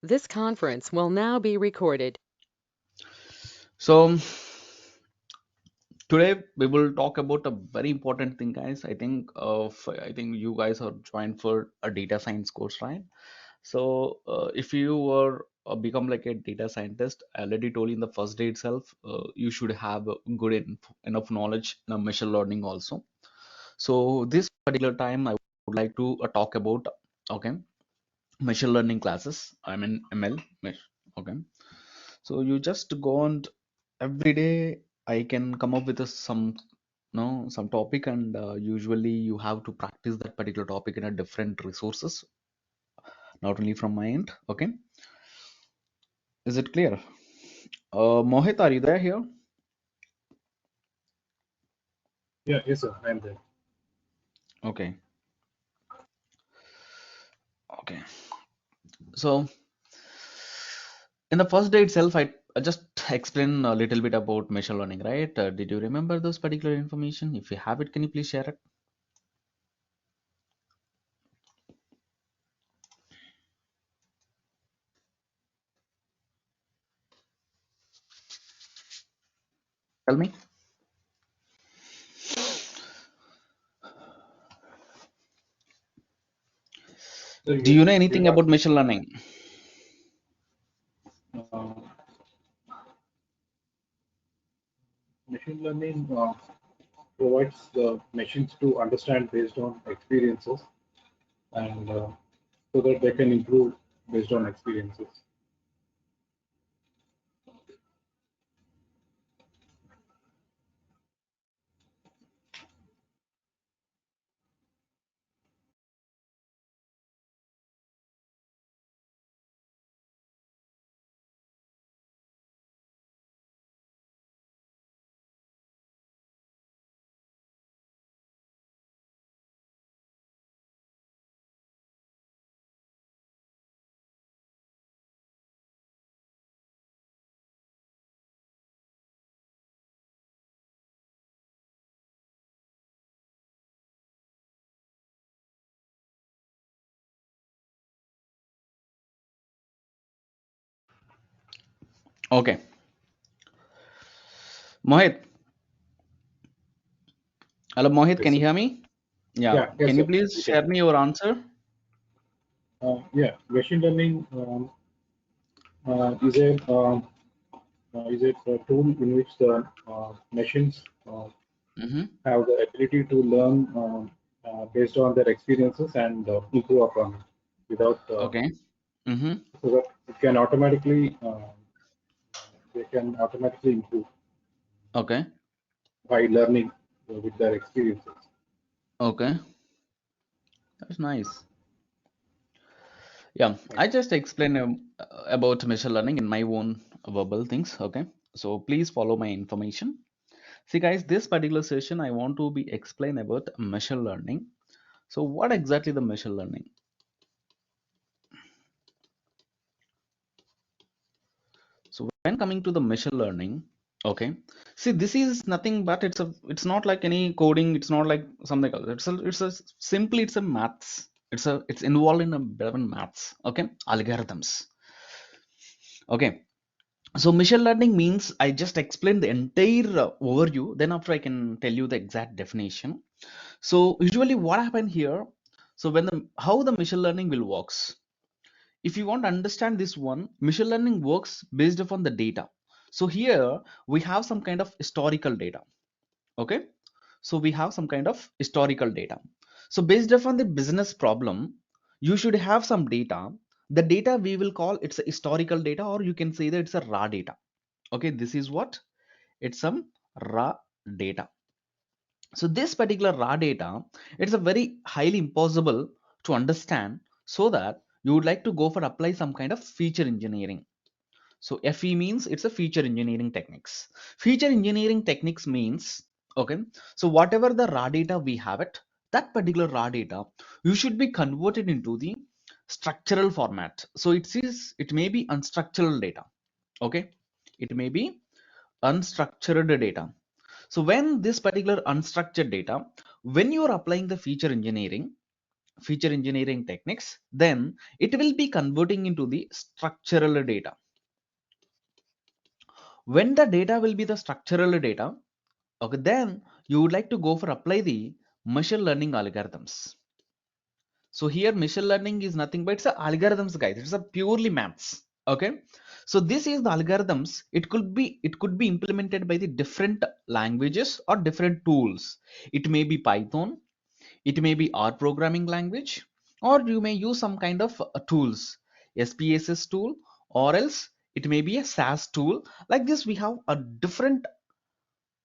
This conference will now be recorded. So today we will talk about a very important thing, guys. I think you guys are joined for a data science course, right? So if you were become like a data scientist, I already told you in the first day itself, you should have a good enough knowledge in machine learning also. So this particular time, I would like to talk about okay machine learning classes. I mean ML. Okay. So you just go on every day. I can come up with some no some topic, and usually you have to practice that particular topic in a different resources, not only from my end. Okay, is it clear? Mohit, are you there here? Yeah, yes, sir. I'm there. Okay, okay. So in the first day itself, I just explained a little bit about machine learning, right? Did you remember those particular information? If you have it, can you please share it? Tell me. So Do you know you're anything about asking, machine learning? uh, machine learning provides the machines to understand based on experiences and so that they can improve based on experiences. Okay, Mohit. Hello, Mohit. Yes, Can you sir. hear me? Yeah. Yeah, yes, Can you sir. please We can. share me your answer? Yeah, machine learning is a tool in which the machines Mm-hmm. have the ability to learn based on their experiences and improve upon it without Okay. Mm-hmm. so that it can automatically they can automatically improve Okay. by learning with their experiences. Okay. That's nice. Yeah. Thank I just explained about machine learning in my own verbal things. Okay. So please follow my information. See, guys, this particular session I want to be explain about machine learning. So what exactly the machine learning? So when coming to the machine learning, okay, see this is nothing but it's not like any coding, it's not like something else. It's a simply it's a maths. It's involved in a bit of maths, okay, algorithms. Okay. So machine learning means I just explained the entire overview, then after I can tell you the exact definition. So usually what happened here, so when the how the machine learning will works. If you want to understand this one, machine learning works based upon the data. So here we have some kind of historical data. Okay. So we have some kind of historical data. So based upon the business problem, you should have some data. The data we will call it's a historical data, or you can say that it's a raw data. Okay, this is what it's some raw data. So this particular raw data, it's a very highly impossible to understand, so that you would like to go for apply some kind of feature engineering. So FE means it's a feature engineering techniques. Feature engineering techniques means, okay, so whatever the raw data we have it, that particular raw data, you should be converted into the structural format. So it may be unstructured data. Okay, it may be unstructured data. So when this particular unstructured data, when you are applying the feature engineering, feature engineering techniques, then it will be converting into the structural data. When the data will be the structural data, okay, then you would like to go for apply the machine learning algorithms. So here machine learning is nothing but it's a algorithms, guys. It's a purely maths. Okay. So this is the algorithms. It could be implemented by the different languages or different tools. It may be Python, it may be R programming language, or you may use some kind of tools, SPSS tool, or else it may be a SAS tool. Like this, we have a different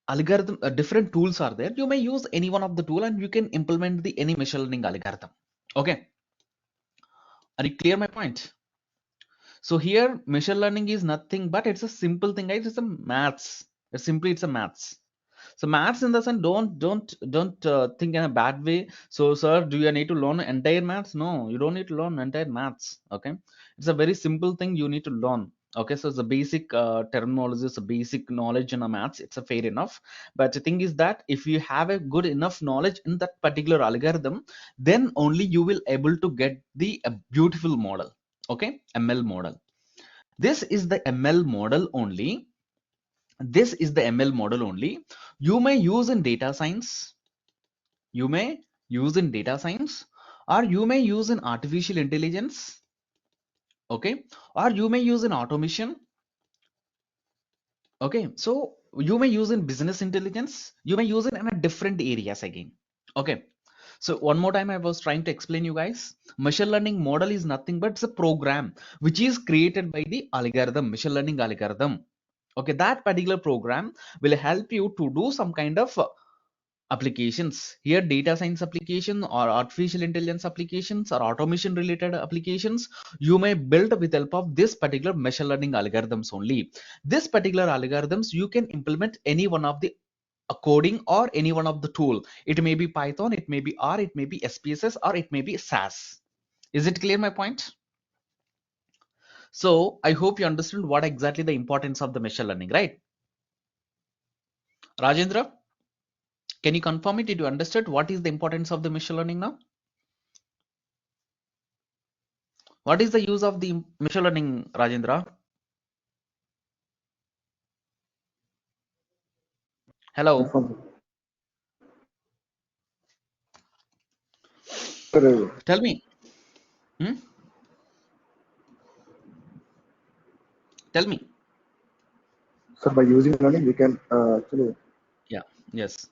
algorithm, different tools are there. You may use any one of the tool and you can implement the any machine learning algorithm. Okay, are you clear my point? So here machine learning is nothing but it's a simple thing, guys. It's a maths. It's a maths. So maths in the sense, don't think in a bad way. So sir, do you need to learn entire maths? No, you don't need to learn entire maths. Okay, it's a very simple thing you need to learn. Okay, so it's a basic terminology, it's a basic knowledge in a maths. It's a fair enough. But the thing is that if you have a good enough knowledge in that particular algorithm, then only you will able to get the beautiful model. Okay, ML model. This is the ML model only. This is the ML model only. You may use in data science. You may use in data science, or you may use in artificial intelligence. Okay, or you may use in automation. Okay, so you may use in business intelligence. You may use it in a different areas again. Okay, so one more time I was trying to explain you guys. Machine learning model is nothing but it's a program which is created by the algorithm, machine learning algorithm. Okay, that particular program will help you to do some kind of applications. Here data science application or artificial intelligence applications or automation related applications you may build with help of this particular machine learning algorithms only. This particular algorithms you can implement any one of the coding or any one of the tool. It may be Python, it may be R, it may be SPSS, or it may be SAS. Is it clear my point? So I hope you understood what exactly the importance of the machine learning, right? Rajendra, can you confirm it? Did you understood what is the importance of the machine learning now? What is the use of the machine learning, Rajendra? Hello. Confirm. Tell me. Hmm? Tell me. So by using learning, we can actually Yeah. Yes.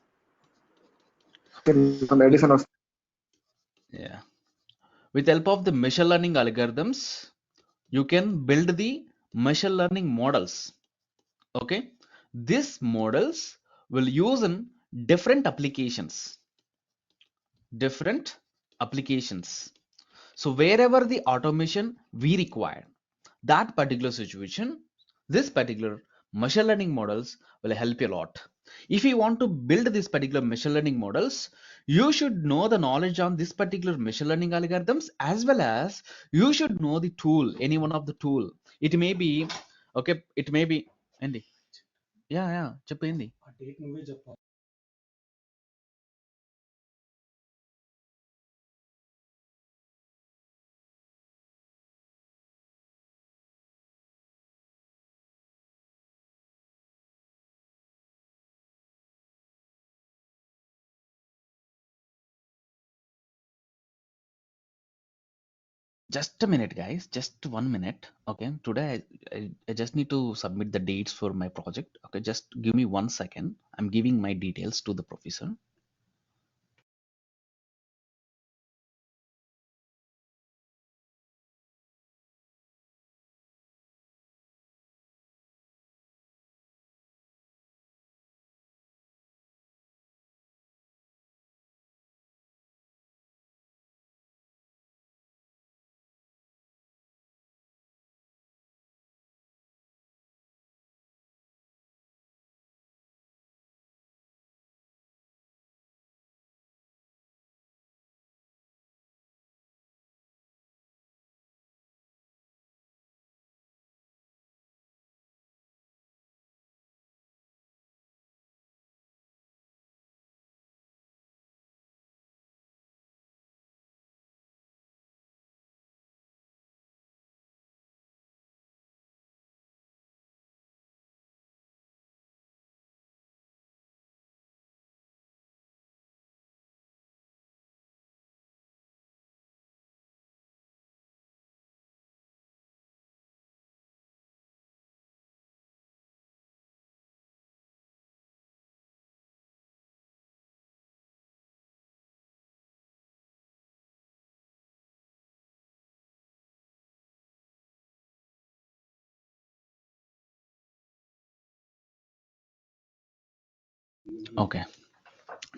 can some addition of Yeah. With help of the machine learning algorithms, you can build the machine learning models. Okay. These models will use in different applications. Different applications. So wherever the automation we require, that particular situation, this particular machine learning models will help you a lot. If you want to build this particular machine learning models, you should know the knowledge on this particular machine learning algorithms, as well as you should know the tool, any one of the tool. It may be, okay, it may be, Andy. Yeah, చెప్పండి. Just a minute, guys. Just 1 minute. Okay. Today, I just need to submit the dates for my project. Okay. Just give me 1 second. I'm giving my details to the professor. Okay.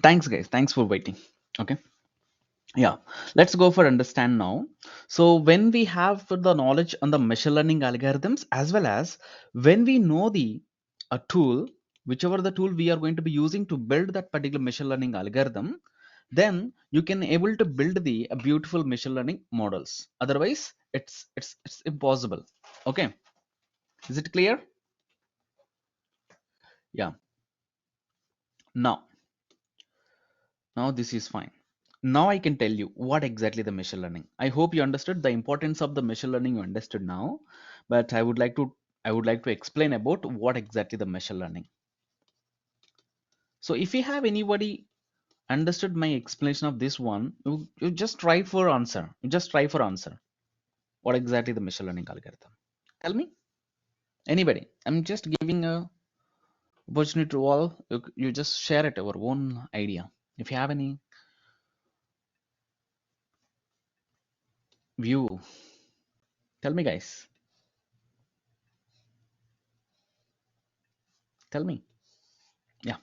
Thanks, guys. Thanks for waiting. Okay. Yeah. Let's go for understand now. So when we have the knowledge on the machine learning algorithms, as well as when we know the a tool, whichever the tool we are going to be using to build that particular machine learning algorithm, then you can able to build the beautiful machine learning models. Otherwise, it's impossible. Okay. Is it clear? Yeah. Now this is fine. Now I can tell you what exactly the machine learning. I hope you understood the importance of the machine learning. You understood now, but I would like to explain about what exactly the machine learning. So if you have anybody understood my explanation of this one, you just try for answer. You just try for answer. What exactly the machine learning algorithm? Tell me. Anybody? I'm just giving a opportunity to all. You just share it our own idea. If you have any view, tell me, guys. Tell me. Yeah.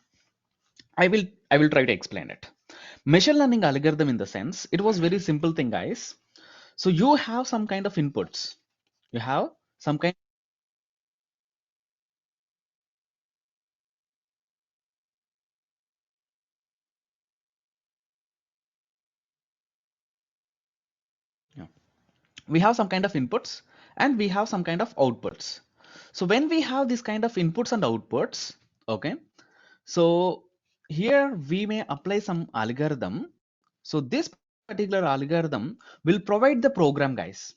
I will try to explain it. Machine learning algorithm in the sense, it was very simple thing, guys. So you have some kind of inputs. You have some kind. Yeah. We have some kind of inputs and we have some kind of outputs. So when we have this kind of inputs and outputs, okay. So here we may apply some algorithm. So this particular algorithm will provide the program, guys.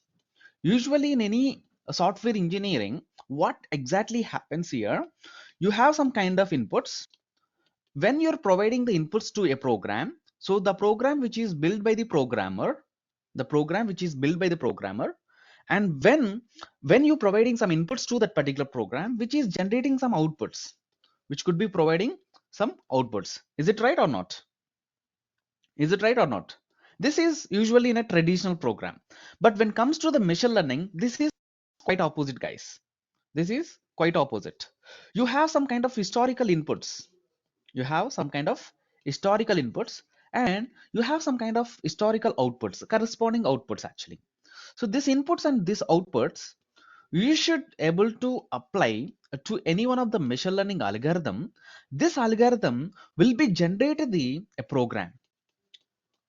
Usually in any software engineering, what exactly happens here, you have some kind of inputs. When you're providing the inputs to a program, so the program which is built by the programmer, and when you're providing some inputs to that particular program which is generating some outputs, which could be providing some outputs. Is it right or not? Is it right or not? This is usually in a traditional program, but when it comes to the machine learning, this is quite opposite, guys. This is quite opposite. You have some kind of historical inputs. You have some kind of historical inputs and you have some kind of historical outputs, corresponding outputs actually. So these inputs and these outputs, you should able to apply to any one of the machine learning algorithm. This algorithm will be generated a program,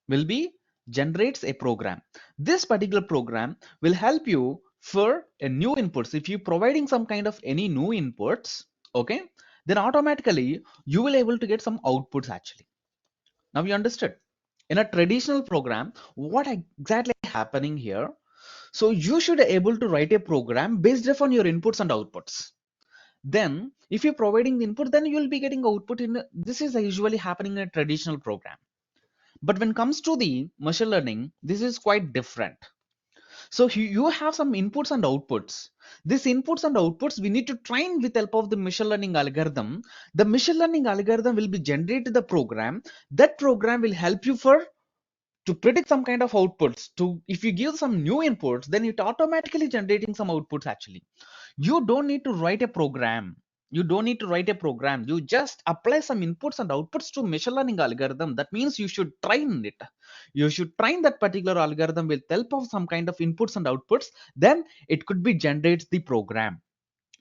will be generates a program. This particular program will help you for a new inputs. If you providing some kind of any new inputs, okay, then automatically you will able to get some outputs actually. Now you understood. In a traditional program, what exactly happening here? So you should able to write a program based upon your inputs and outputs. Then if you're providing the input, then you will be getting output in this is usually happening in a traditional program. But when it comes to the machine learning, this is quite different. So you have some inputs and outputs. These inputs and outputs we need to train with help of the machine learning algorithm. The machine learning algorithm will be generated the program. That program will help you for to predict some kind of outputs. To if you give some new inputs, then it automatically generating some outputs actually. You don't need to write a program. You don't need to write a program. You just apply some inputs and outputs to machine learning algorithm. That means you should train it. You should train that particular algorithm with help of some kind of inputs and outputs. Then it could be generates the program.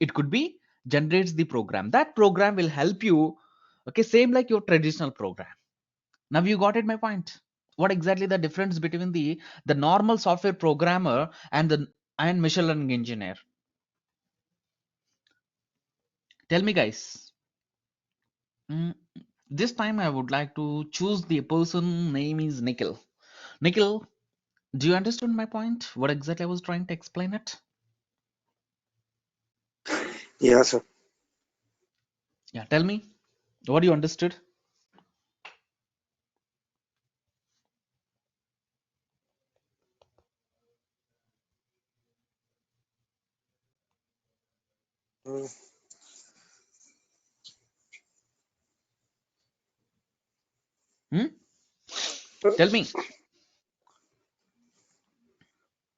It could be generates the program. That program will help you. Okay, same like your traditional program. Now you got it my point. What exactly the difference between the normal software programmer and the and machine learning engineer? Tell me, guys. Mm, this time I would like to choose the person name is Nikhil. Nikhil, do you understand my point? What exactly I was trying to explain it? Yeah, sir. Yeah, tell me. What you understood? Mm. Hmm? Uh, Tell me.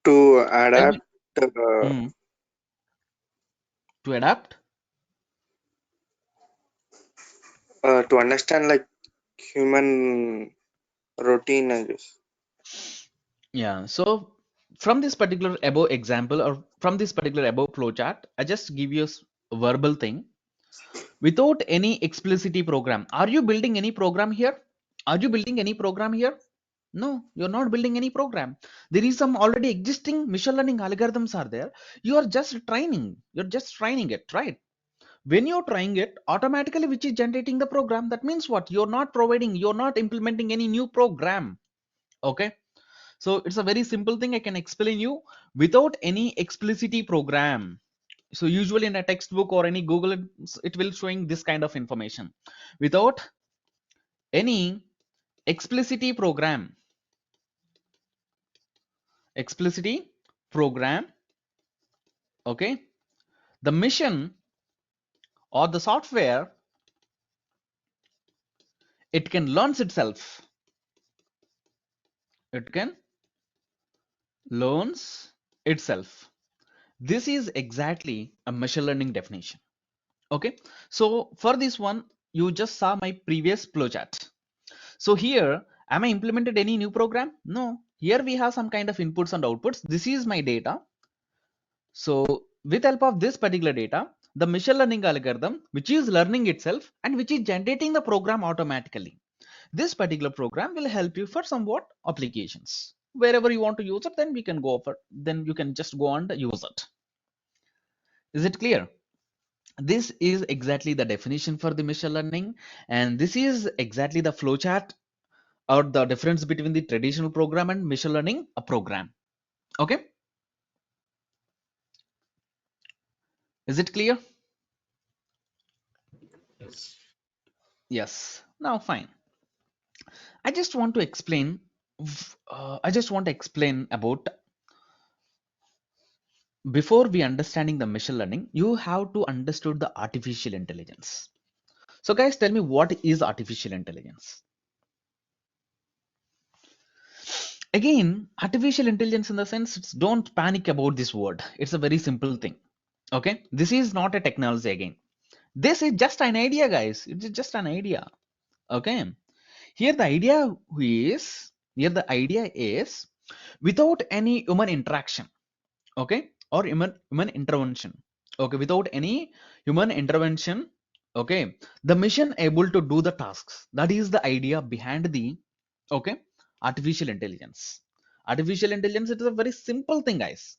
To Tell me. adapt, Hmm. To adapt? To understand like human routine, I guess. Yeah, so from this particular above example or from this particular above flowchart, I just give you a verbal thing without any explicit program. Are you building any program here? Are you building any program here? No, you're not building any program. There is some already existing machine learning algorithms are there. You are just training. You're just training it, right? When you're trying it, automatically which is generating the program. That means what? You're not providing, you're not implementing any new program. Okay. So it's a very simple thing I can explain you without any explicit program. So usually in a textbook or any Google, it will showing this kind of information without any explicit program. Explicit program. Okay. The mission or the software, it can learn itself. It can learns itself. This is exactly a machine learning definition. Okay, so for this one, you just saw my previous flowchart. So here, am I implemented any new program? No. Here we have some kind of inputs and outputs. This is my data. So with help of this particular data, the machine learning algorithm, which is learning itself and which is generating the program automatically. This particular program will help you for somewhat applications. Wherever you want to use it, then we can go for, then you can just go and use it. Is it clear? This is exactly the definition for the machine learning, and this is exactly the flowchart or the difference between the traditional program and machine learning a program. Okay, is it clear? Yes. Yes. Now fine. I just want to explain. I just want to explain about, before we understanding the machine learning, you have to understood the artificial intelligence. So guys, tell me, what is artificial intelligence? Again, artificial intelligence in the sense, don't panic about this word. It's a very simple thing. Okay, this is not a technology. Again, this is just an idea, guys. It's just an idea. Okay, here the idea is without any human interaction. Okay, or human intervention. Okay, without any human intervention. Okay, the machine able to do the tasks. That is the idea behind the, okay, artificial intelligence. Artificial intelligence, it is a very simple thing, guys.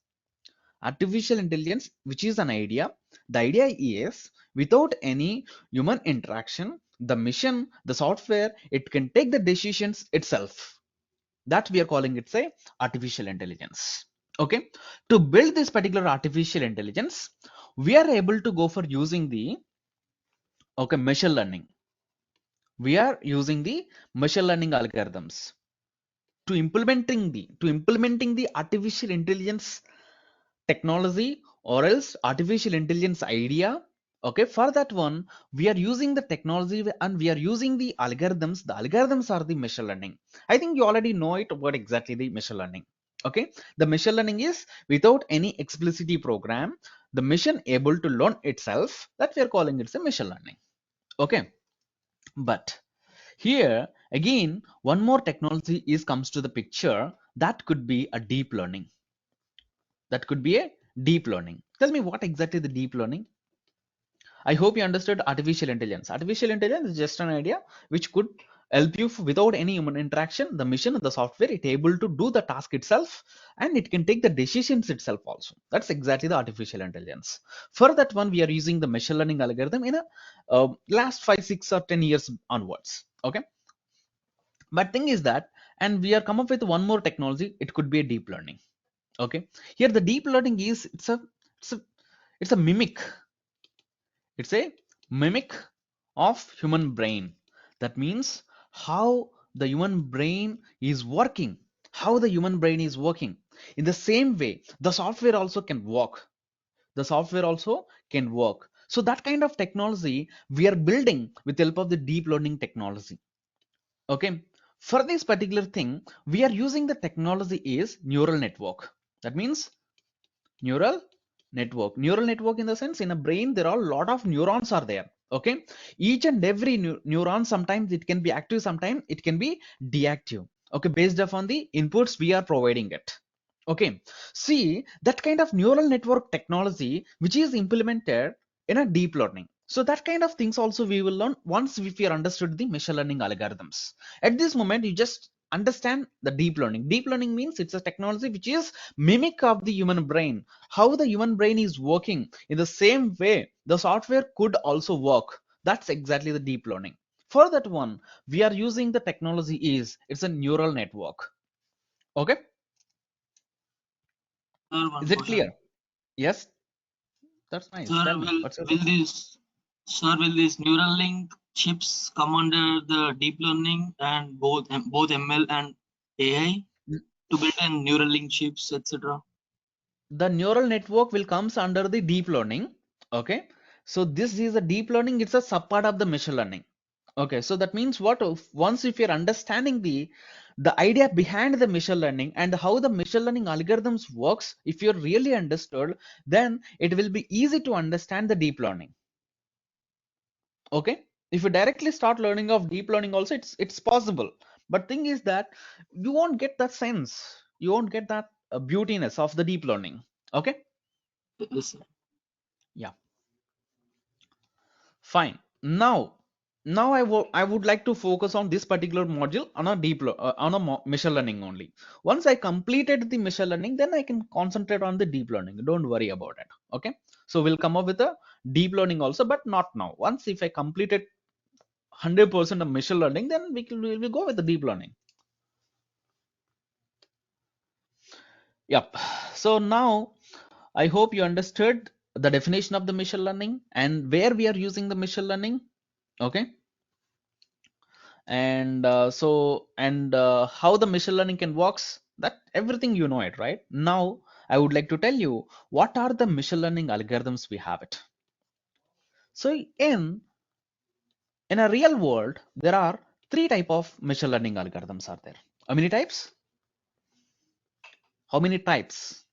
Artificial intelligence, which is an idea, the idea is without any human interaction, the machine, the software, it can take the decisions itself. That we are calling it, say, artificial intelligence. Okay, to build this particular artificial intelligence, we are able to go for using the, okay, machine learning. We are using the machine learning algorithms to implementing the artificial intelligence technology or else artificial intelligence idea. Okay, for that one, we are using the technology and we are using the algorithms. The algorithms are the machine learning. I think you already know it, what exactly the machine learning. Okay, the machine learning is without any explicit program, the machine able to learn itself. That we are calling it a machine learning. Okay, but here again, one more technology is comes to the picture. That could be a deep learning. That could be a deep learning. Tell me, what exactly the deep learning? I hope you understood artificial intelligence. Artificial intelligence is just an idea which could help you without any human interaction. The machine, the software, it able to do the task itself and it can take the decisions itself also. That's exactly the artificial intelligence. For that one, we are using the machine learning algorithm in a last 5, 6 or 10 years onwards. Okay. But thing is that, and we are come up with one more technology. It could be a deep learning. Okay, here the deep learning is, it's a mimic. It's a mimic of human brain. That means how the human brain is working. How the human brain is working. In the same way, the software also can work. The software also can work. So that kind of technology we are building with the help of the deep learning technology. Okay. For this particular thing, we are using the technology is neural network. That means neural network. Neural network in the sense, in a brain there are a lot of neurons are there. Okay, each and every neuron, sometimes it can be active, sometimes it can be deactive. Okay, based upon the inputs we are providing it. Okay, see that kind of neural network technology which is implemented in a deep learning. So that kind of things also we will learn once if we are understood the machine learning algorithms. At this moment, you just understand the deep learning. Deep learning means it's a technology which is mimic of the human brain. How the human brain is working in the same way the software could also work. That's exactly the deep learning. For that one, we are using the technology it's a neural network. Okay, Sir, is one it question. clear? Yes, that's nice. Sir, Tell me, what's your will question? this sir will these neural link chips come under the deep learning and both ML and AI to build in neural link chips, etc.? The neural network will comes under the deep learning. Okay, so this is a deep learning, it's a subpart of the machine learning. Okay, so that means what once if you're understanding the idea behind the machine learning and how the machine learning algorithms works, if you're really understood, then it will be easy to understand the deep learning. Okay, if you directly start learning of deep learning also, it's possible, but thing is that you won't get that sense, you won't get that beautiness of the deep learning. Okay, Yes, sir. yeah, fine. Now I would like to focus on this particular module on a machine learning only. Once I completed the machine learning, then I can concentrate on the deep learning. Don't worry about it. Okay, so we'll come up with a deep learning also, but not now. Once if I completed 100% of machine learning, then we will go with the deep learning. Yep. So now I hope you understood the definition of the machine learning and where we are using the machine learning. Okay, and how the machine learning can works, that everything you know it, right? Now I would like to tell you what are the machine learning algorithms we have it. So in a real world, there are three type of machine learning algorithms are there. How many types? How many types?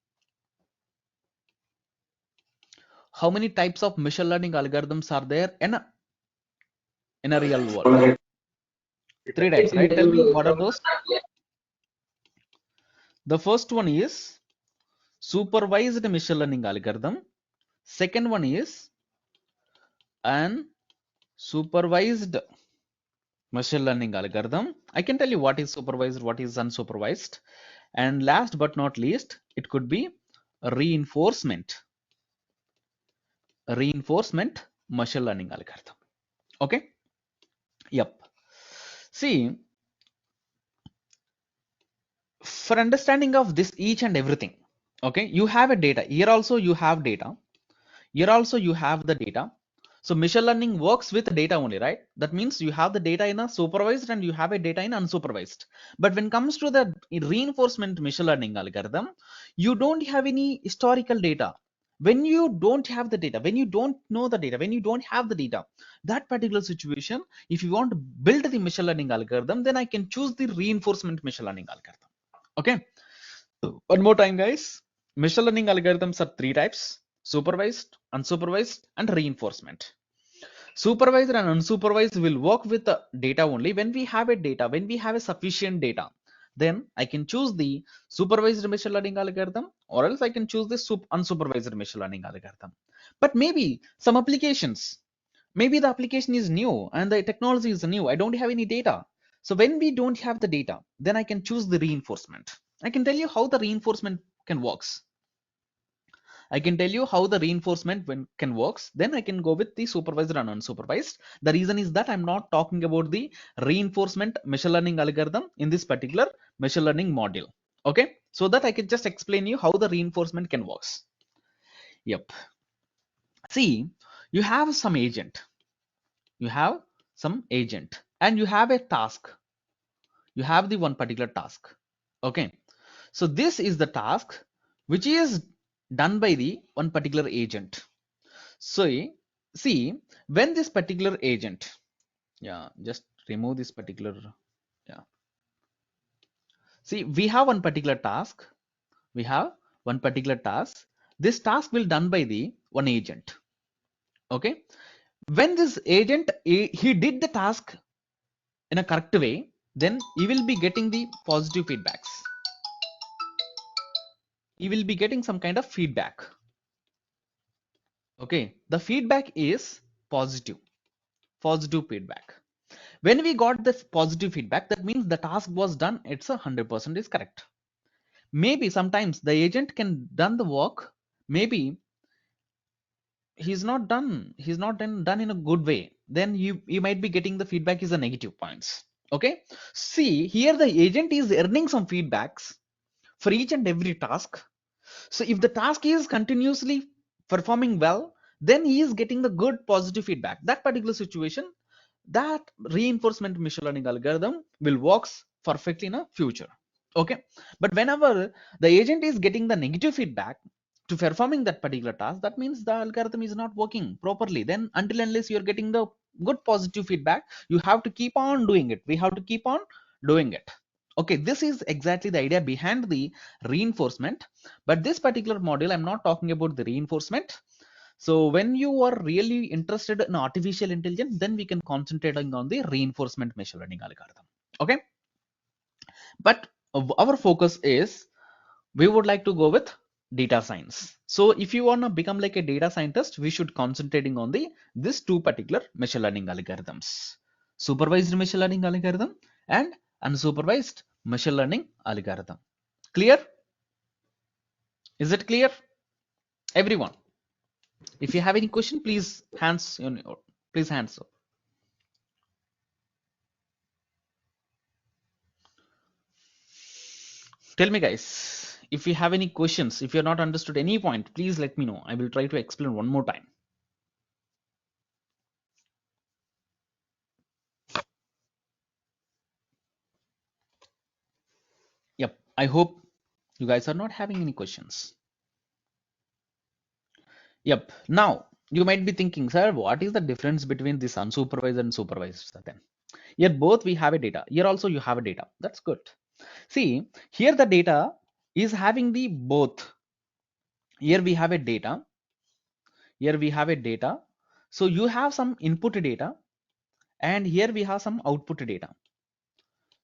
How many types of machine learning algorithms are there in a real world? Three types, right? Tell me, what are those? The first one is supervised machine learning algorithm. Second one is unsupervised machine learning algorithm. I can tell you what is supervised, what is unsupervised. And last but not least, it could be a reinforcement machine learning algorithm. Okay. Yep. See, for understanding of this each and everything, okay, you have a data. Here also you have data. Here also you have the data. So machine learning works with data only, right? That means you have the data in a supervised and you have a data in unsupervised. But when it comes to the reinforcement machine learning algorithm, you don't have any historical data. When you don't have the data, when you don't know the data, when you don't have the data, that particular situation, if you want to build the machine learning algorithm, then I can choose the reinforcement machine learning algorithm. Okay. One more time, guys. Machine learning algorithms are three types: supervised, unsupervised, and reinforcement. Supervised and unsupervised will work with the data only. When we have a data, when we have a sufficient data, then I can choose the supervised machine learning algorithm, or else I can choose the unsupervised machine learning algorithm. But maybe some applications, maybe the application is new and the technology is new. I don't have any data. So when we don't have the data, then I can choose the reinforcement. I can tell you how the reinforcement can works. I can tell you how the reinforcement can works. Then I can go with the supervised and unsupervised. The reason is that I'm not talking about the reinforcement machine learning algorithm in this particular machine learning module. Okay, so that I can just explain you how the reinforcement can works. Yep. See, you have some agent. You have some agent, and you have a task. You have the one particular task. Okay, so this is the task which is done by the one particular agent. So see, when this particular agent, yeah, just remove this particular, yeah, see, we have one particular task. We have one particular task. This task will done by the one agent. Okay, When this agent, he did the task in a correct way, then he will be getting the positive feedbacks. He will be getting some kind of feedback. Okay, the feedback is positive feedback. When we got this positive feedback, that means the task was done. It's 100% is correct. Maybe sometimes the agent can done the work. Maybe he's not done in a good way. Then you might be getting the feedback is a negative points. Okay. See here, the agent is earning some feedbacks for each and every task. So if the task is continuously performing well, then he is getting the good positive feedback. That particular situation, that reinforcement machine learning algorithm will works perfectly in a future. Okay, but whenever the agent is getting the negative feedback to performing that particular task, that means the algorithm is not working properly. Then until unless you're getting the good positive feedback, you have to keep on doing it. We have to keep on doing it. Okay, this is exactly the idea behind the reinforcement. But this particular module, I'm not talking about the reinforcement. So when you are really interested in artificial intelligence, then we can concentrate on the reinforcement machine learning algorithm. Okay, but our focus is we would like to go with data science. So if you want to become like a data scientist, we should concentrating on the this two particular machine learning algorithms: supervised machine learning algorithm and unsupervised machine learning algorithm. Clear? Is it clear, everyone? If you have any question, please hands up. Tell me guys, if you have any questions, if you're not understood any point, please let me know. I will try to explain one more time. Yep, I hope you guys are not having any questions. Yep, now you might be thinking, sir, what is the difference between this unsupervised and supervised then? Here both we have a data. Here also you have a data. That's good. See, here the data is having the both. Here we have a data. Here we have a data. So you have some input data and here we have some output data.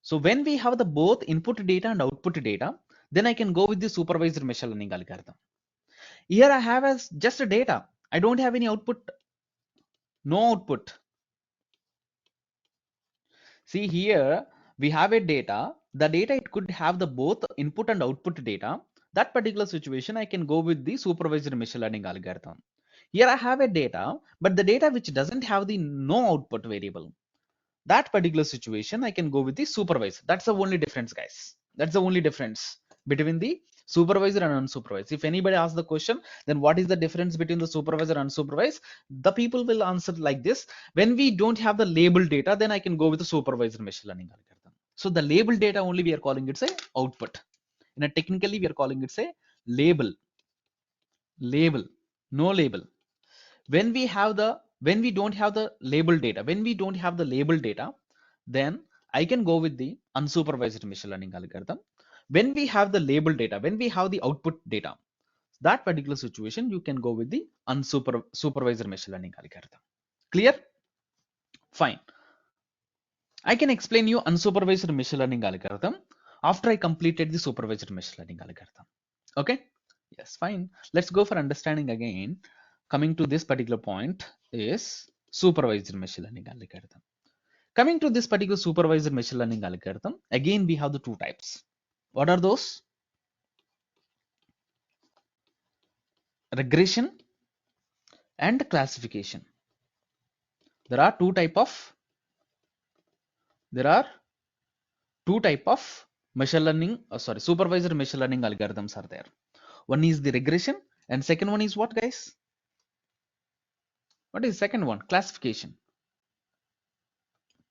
So when we have the both input data and output data, then I can go with the supervised machine learning algorithm. Here I have as just a data. I don't have any output, no output. See here we have a data. The data, it could have the both input and output data. That particular situation I can go with the supervised machine learning algorithm. Here I have a data, but the data which doesn't have the no output variable. That particular situation I can go with the supervised. That's the only difference, guys. That's the only difference between the supervisor and unsupervised. If anybody asks the question, then what is the difference between the supervisor and unsupervised? The people will answer like this: when we don't have the label data, then I can go with the supervisor machine learning algorithm. So the label data only we are calling it say output. In a technically we are calling it say label, no label. When we don't have the label data, then I can go with the unsupervised machine learning algorithm. When we have the label data, when we have the output data, that particular situation you can go with the supervised machine learning algorithm. Clear? Fine. I can explain you unsupervised machine learning algorithm after I completed the supervised machine learning algorithm. Okay? Yes, fine. Let's go for understanding again. Coming to this particular point is supervised machine learning algorithm. Coming to this particular supervised machine learning algorithm, again we have the two types. What are those? Regression and classification. There are two type of machine learning, supervised machine learning algorithms are there. One is the regression and second one is what, guys? What is second one? Classification.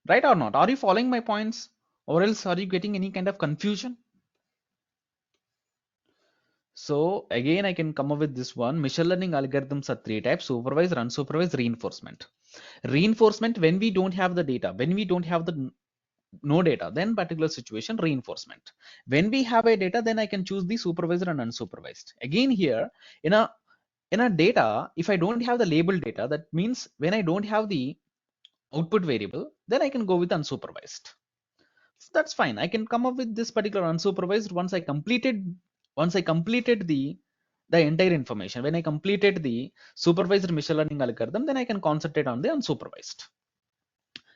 Right or not? Are you following my points, or else are you getting any kind of confusion? So again, I can come up with this one. Machine learning algorithms are three types: supervised, unsupervised, reinforcement. Reinforcement, when we don't have the data, when we don't have the no data, then particular situation reinforcement. When we have a data, then I can choose the supervised and unsupervised. Again here, in in a data, if I don't have the label data, that means when I don't have the output variable, then I can go with unsupervised. So that's fine. I can come up with this particular unsupervised once I completed the entire information. When I completed the supervised machine learning algorithm, then I can concentrate on the unsupervised.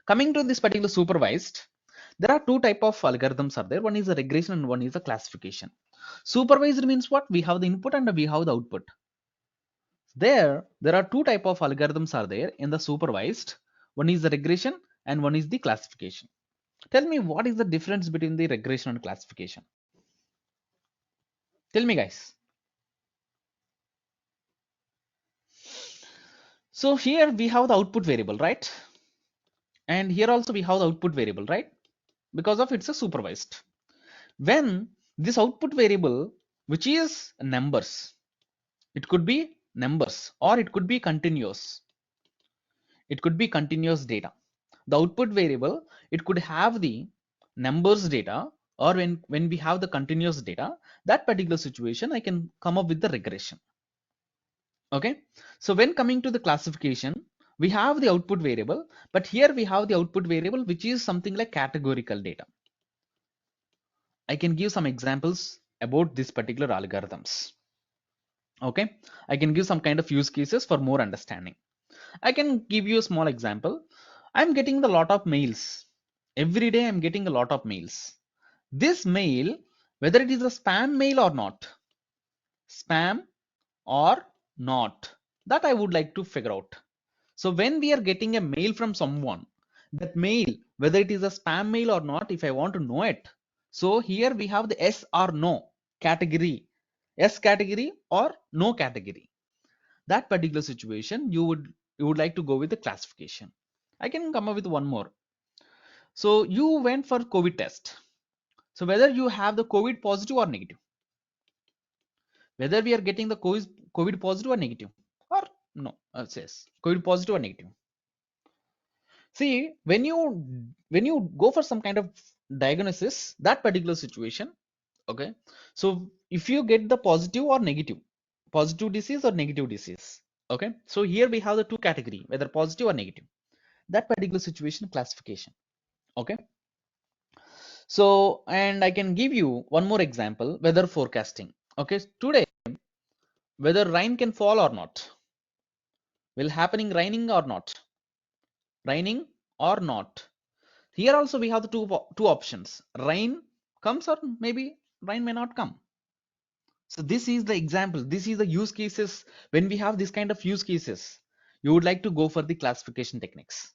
Coming to this particular supervised, there are two type of algorithms are there. One is a regression and one is a classification. Supervised means what? We have the input and we have the output. There are two type of algorithms are there in the supervised. One is the regression and one is the classification. Tell me, what is the difference between the regression and classification? Tell me, guys. So here we have the output variable, right? And here also we have the output variable, right? Because of it's a supervised. When this output variable, which is numbers, it could be numbers or it could be continuous. It could be continuous data. The output variable, it could have the numbers data, or when we have the continuous data, that particular situation, I can come up with the regression. Okay. So when coming to the classification, we have the output variable, but here we have the output variable, which is something like categorical data. I can give some examples about this particular algorithms. Okay. I can give some kind of use cases for more understanding. I can give you a small example. I'm getting a lot of mails. Every day I'm getting a lot of mails. This mail, whether it is a spam mail or not, spam or not, that I would like to figure out. So when we are getting a mail from someone, that mail, whether it is a spam mail or not, if I want to know it, so here we have the yes or no category, yes category or no category. That particular situation, you would like to go with the classification. I can come up with one more. So you went for COVID test. So whether you have the COVID positive or negative, whether we are getting the COVID positive or negative, or no, it says COVID positive or negative. See, when you go for some kind of diagnosis, that particular situation, okay. So if you get the positive or negative, positive disease or negative disease, okay. So here we have the two category, whether positive or negative. That particular situation classification, okay. So, and I can give you one more example, weather forecasting. Okay, today whether rain can fall or not, will happening raining or not, raining or not. Here also we have the two options, rain comes or maybe rain may not come. So this is the example, this is the use cases. When we have this kind of use cases, you would like to go for the classification techniques.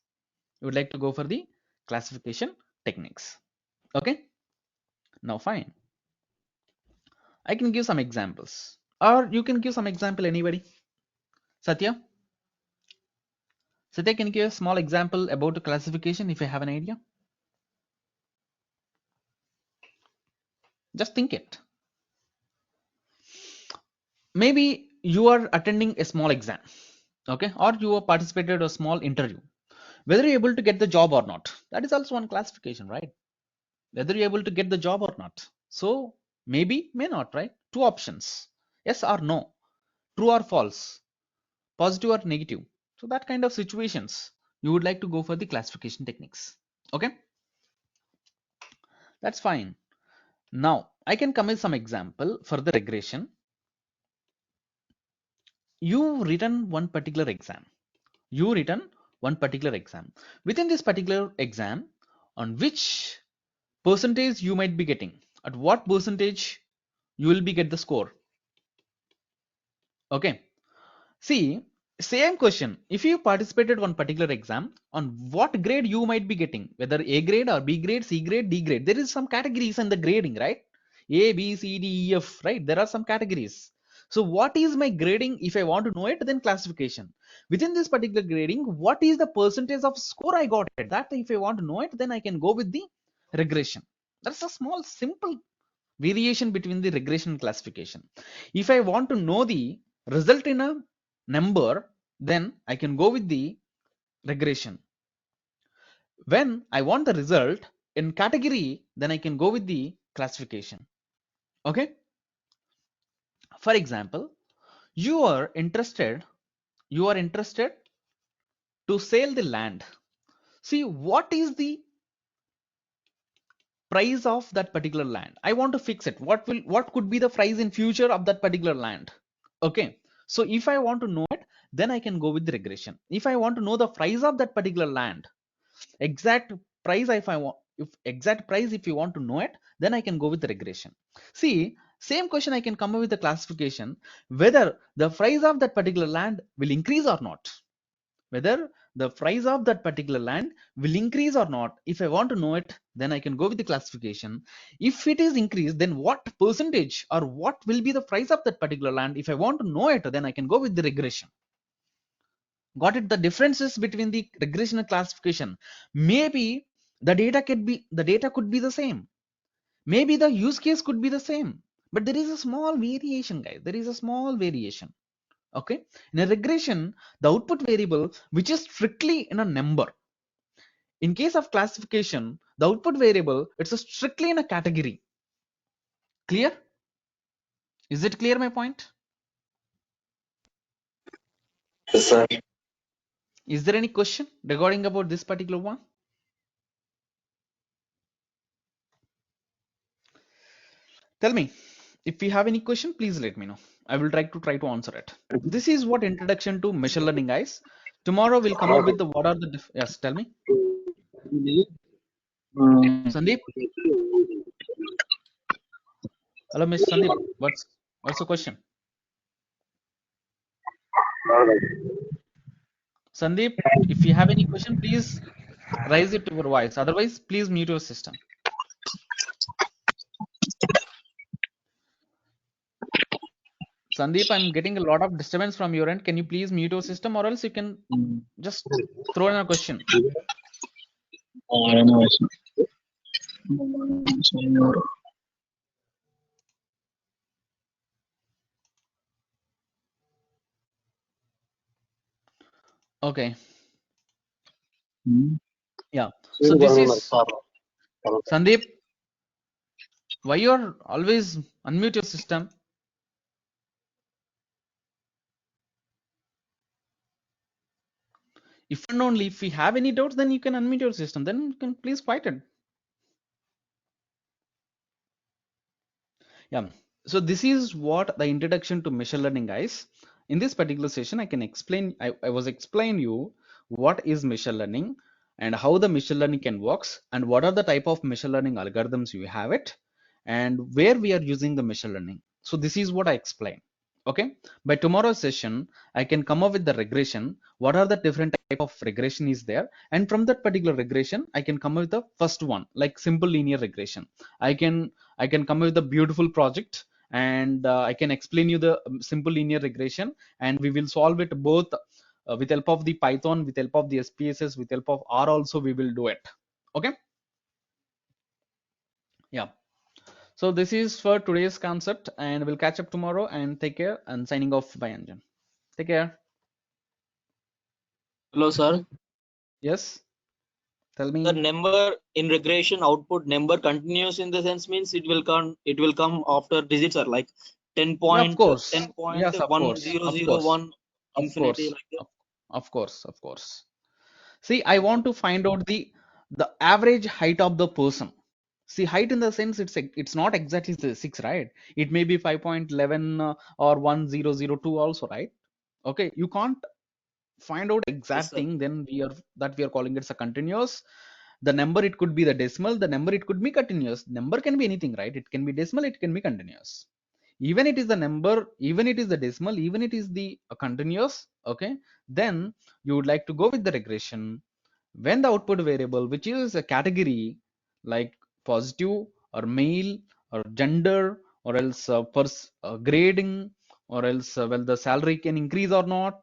You would like to go for the classification techniques. Okay, now fine. I can give some examples, or you can give some example, anybody. Satya? Satya, can you give a small example about the classification if you have an idea? Just think it. Maybe you are attending a small exam, okay, or you have participated in a small interview. Whether you're able to get the job or not, that is also one classification, right? Whether you're able to get the job or not. So maybe, may not, right? Two options, yes or no, true or false, positive or negative. So that kind of situations, you would like to go for the classification techniques. Okay, that's fine. Now I can come with some example for the regression. You written one particular exam. You written one particular exam. Within this particular exam, on which percentage you might be getting, at what percentage you will be get the score. Okay. See, same question. If you participated one particular exam, on what grade you might be getting, whether A grade or B grade, C grade, D grade. There is some categories in the grading, right? A, B, C, D, E, F, right? There are some categories. So what is my grading? If I want to know it, then classification. Within this particular grading, what is the percentage of score I got it? That if I want to know it, then I can go with the regression. That's a small, simple variation between the regression and classification. If I want to know the result in a number, then I can go with the regression. When I want the result in category, then I can go with the classification. Okay. For example, You are interested to sell the land. See, what is the price of that particular land? I want to fix it. What could be the price in future of that particular land? Okay. So if I want to know it, then I can go with the regression. If I want to know the price of that particular land, exact price, if you want to know it, then I can go with the regression. See, same question I can come up with the classification, whether the price of that particular land will increase or not. Whether the price of that particular land will increase or not. If I want to know it, then I can go with the classification. If it is increased, then what percentage or what will be the price of that particular land? If I want to know it, then I can go with the regression. Got it? The differences between the regression and classification. Maybe the data could be the same. Maybe the use case could be the same, but there is a small variation, guys. There is a small variation. Okay. In a regression, the output variable, which is strictly in a number. In case of classification, the output variable, it's a strictly in a category. Clear? Is it clear, my point? Yes, sir. Is there any question regarding about this particular one? Tell me. If you have any question, please let me know. I will try to answer it. This is what introduction to machine learning, guys. Tomorrow we'll come up with the what are the yes. Tell me, Sandeep. Hello, Miss Sandeep. What's the question? Sandeep, if you have any question, please raise it to your voice. Otherwise, please mute your system. Sandeep, I'm getting a lot of disturbance from your end. Can you please mute your system, or else you can just throw in a question? Okay. Yeah. So this is Sandeep. Why you're always unmute your system? If and only if we have any doubts, then you can unmute your system. Then you can please quiet it. Yeah. So this is what the introduction to machine learning, guys. In this particular session, I can explain. I was explain you what is machine learning and how the machine learning can works and what are the type of machine learning algorithms you have it and where we are using the machine learning. So this is what I explain. Okay. By tomorrow's session, I can come up with the regression. What are the different type of regression is there? And from that particular regression, I can come up with the first one, like simple linear regression. I can come up with a beautiful project and I can explain you the simple linear regression and we will solve it both with help of the Python, with help of the SPSS, with help of R also we will do it. Okay. Yeah. So this is for today's concept and we'll catch up tomorrow and take care and signing off by Anjan. Take care. Hello, sir. Yes. Tell me. The number in regression output number continuous in the sense means it will come after digits are like 10 point, Yeah, of course. 10 point, Yes, of course. 1001 Of infinity course. like that. Of course. Of course. See, I want to find out the average height of the person. See, height in the sense it's not exactly the 6, right? It may be 5.11 or 1002 also, right? Okay, you can't find out Yes, exact sir. thing, then we are calling it a continuous. The number, it could be the decimal, the number it could be continuous. Number can be anything, right? It can be decimal, it can be continuous. Even it is the number, even it is the decimal, even it is the continuous. Okay, then you would like to go with the regression when the output variable, which is a category like positive or male or gender or else grading or else well the salary can increase or not,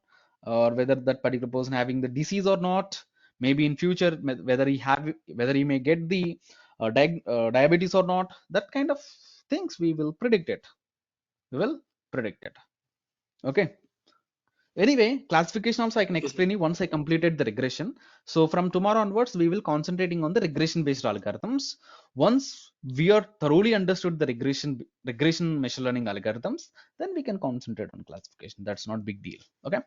or whether that particular person having the disease or not, maybe in future whether he may get the diabetes or not, that kind of things we will predict it. Okay. Anyway, classification also I can Okay, sir. explain you once I completed the regression. So from tomorrow onwards, we will concentrating on the regression based algorithms. Once we are thoroughly understood the regression machine learning algorithms, then we can concentrate on classification. That's not big deal. Okay.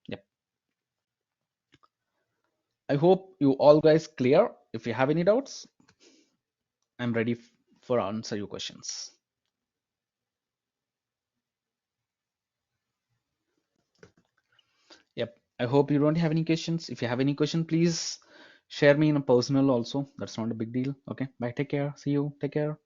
Yep. I hope you all guys clear. If you have any doubts, I'm ready for answer your questions. Yep. I hope you don't have any questions. If you have any question, please share me in a personal also. That's not a big deal. Okay. Bye. Take care. See you. Take care.